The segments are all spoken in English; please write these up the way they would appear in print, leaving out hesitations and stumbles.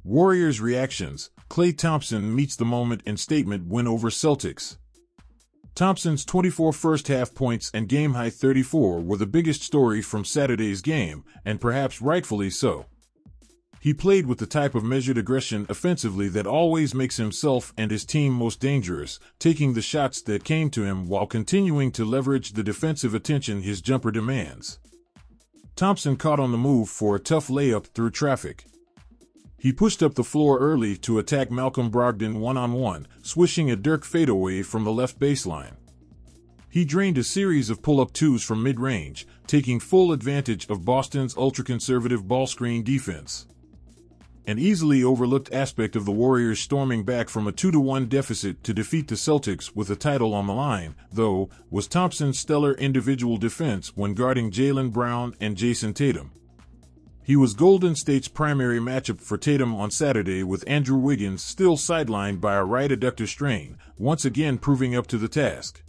Warriors reactions. Klay Thompson meets the moment in statement win over Celtics. Thompson's 24 first-half points and game-high 34 were the biggest story from Saturday's game, and perhaps rightfully so. He played with the type of measured aggression offensively that always makes himself and his team most dangerous, taking the shots that came to him while continuing to leverage the defensive attention his jumper demands. Thompson caught on the move for a tough layup through traffic. He pushed up the floor early to attack Malcolm Brogdon one-on-one, swishing a Dirk fadeaway from the left baseline. He drained a series of pull-up twos from mid-range, taking full advantage of Boston's ultra-conservative ball screen defense. An easily overlooked aspect of the Warriors storming back from a 2-1 deficit to defeat the Celtics with a title on the line, though, was Thompson's stellar individual defense when guarding Jaylen Brown and Jason Tatum. He was Golden State's primary matchup for Tatum on Saturday, with Andrew Wiggins still sidelined by a right adductor strain, once again proving up to the task.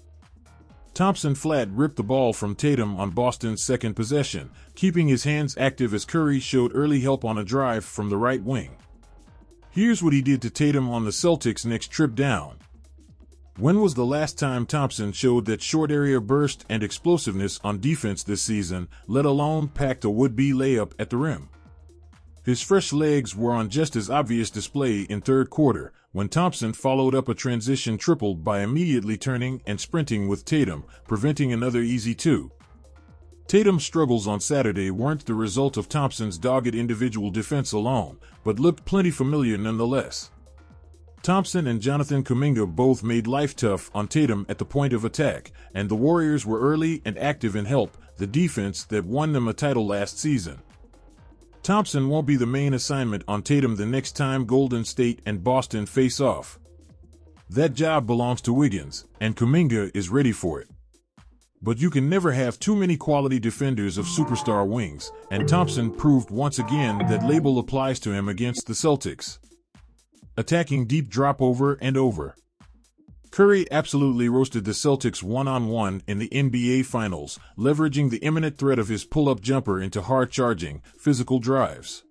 Thompson flat ripped the ball from Tatum on Boston's second possession, keeping his hands active as Curry showed early help on a drive from the right wing. Here's what he did to Tatum on the Celtics' next trip down. When was the last time Thompson showed that short area burst and explosiveness on defense this season, let alone packed a would-be layup at the rim? His fresh legs were on just as obvious display in third quarter, when Thompson followed up a transition triple by immediately turning and sprinting with Tatum, preventing another easy two. Tatum's struggles on Saturday weren't the result of Thompson's dogged individual defense alone, but looked plenty familiar nonetheless. Thompson and Jonathan Kuminga both made life tough on Tatum at the point of attack, and the Warriors were early and active in help, the defense that won them a title last season. Thompson won't be the main assignment on Tatum the next time Golden State and Boston face off. That job belongs to Wiggins, and Kuminga is ready for it. But you can never have too many quality defenders of superstar wings, and Thompson proved once again that label applies to him against the Celtics. Attacking deep drop over and over. Curry absolutely roasted the Celtics one-on-one in the NBA Finals, leveraging the imminent threat of his pull-up jumper into hard-charging, physical drives.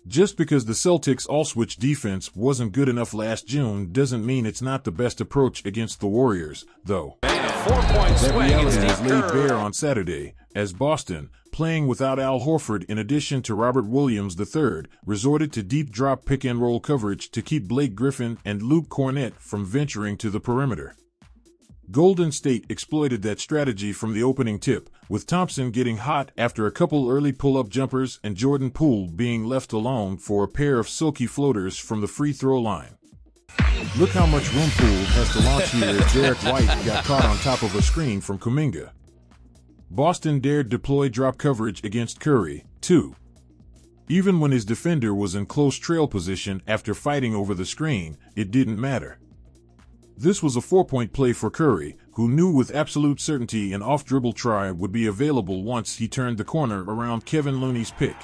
Just because the Celtics' all-switch defense wasn't good enough last June doesn't mean it's not the best approach against the Warriors, though. That reality was laid bare on Saturday, as Boston, playing without Al Horford in addition to Robert Williams III, resorted to deep drop pick-and-roll coverage to keep Blake Griffin and Luke Kornet from venturing to the perimeter. Golden State exploited that strategy from the opening tip, with Thompson getting hot after a couple early pull-up jumpers and Jordan Poole being left alone for a pair of silky floaters from the free throw line. Look how much room Poole has to launch here as Derek White got caught on top of a screen from Kuminga. Boston dared deploy drop coverage against Curry, too. Even when his defender was in close trail position after fighting over the screen, it didn't matter. This was a 4-point play for Curry, who knew with absolute certainty an off-dribble try would be available once he turned the corner around Kevin Looney's pick.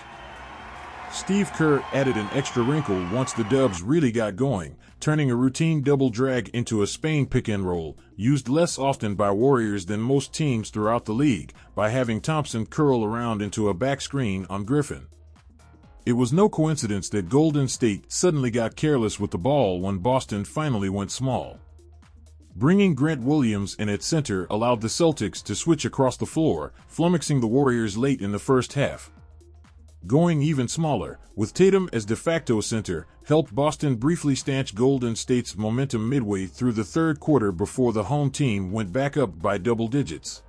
Steve Kerr added an extra wrinkle once the Dubs really got going, turning a routine double drag into a Spain pick-and-roll, used less often by Warriors than most teams throughout the league, by having Thompson curl around into a back screen on Griffin. It was no coincidence that Golden State suddenly got careless with the ball when Boston finally went small. Bringing Grant Williams in at center allowed the Celtics to switch across the floor, flummoxing the Warriors late in the first half. Going even smaller, with Tatum as de facto center, helped Boston briefly stanch Golden State's momentum midway through the third quarter before the home team went back up by double digits.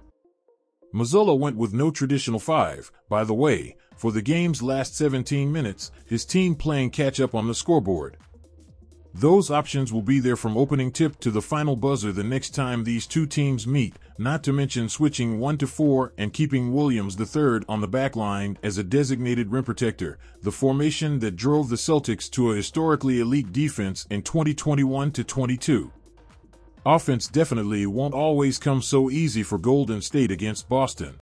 Mazzulla went with no traditional 5, by the way, for the game's last 17 minutes, his team playing catch-up on the scoreboard. Those options will be there from opening tip to the final buzzer the next time these two teams meet, not to mention switching 1 to 4 and keeping Williams III on the back line as a designated rim protector, the formation that drove the Celtics to a historically elite defense in 2021-22. Offense definitely won't always come so easy for Golden State against Boston.